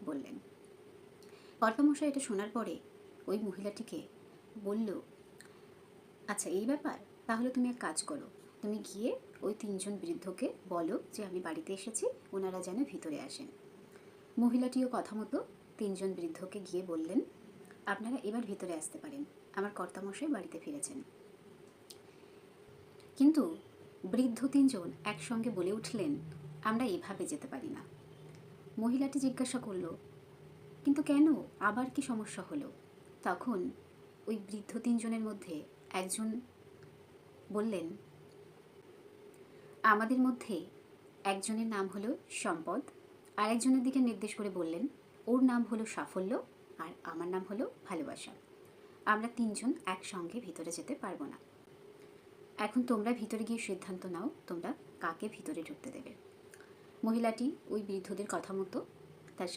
বললেন। কর্তামশাই এটা শোনার পরে ওই মহিলাটিকে বলল, আচ্ছা এই ব্যাপার, তাহলে তুমি এক কাজ করো, তুমি গিয়ে ওই 3 জন বৃদ্ধকে বলো যে আমি বাড়িতে এসেছি, ওনারা যেন ভিতরে আসেন। মহিলাটিও কথা মতো 3 জন বৃদ্ধকে গিয়ে বললেন, আপনারা এবার ভিতরে আসতে পারেন, আমার কর্তামশাই বাড়িতে ফিরেছেন। কিন্তু বৃদ্ধ 3 জন একসঙ্গে বলে উঠলেন, আমরা এভাবে যেতে পারি না। মহিলাটি জিজ্ঞাসা করল, কিন্তু কেন, আবার কি সমস্যা হলো? তখন ওই বৃদ্ধ 3 জনের মধ্যে একজন বললেন, আমাদের মধ্যে একজনের নাম হলো সম্পদ, আর একজনের দিকে নির্দেশ করে বললেন, ওর নাম হলো সাফল্য, আর আমার নাম হলো ভালোবাসা। আমরা 3 জন একসঙ্গে ভিতরে যেতে পারবো না। এখন তোমরা ভিতরে গিয়ে সিদ্ধান্ত নাও, তোমরা কাকে ভিতরে ঢুকতে দেবে। মহিলাটি ওই বৃদ্ধদের কথা মতো তার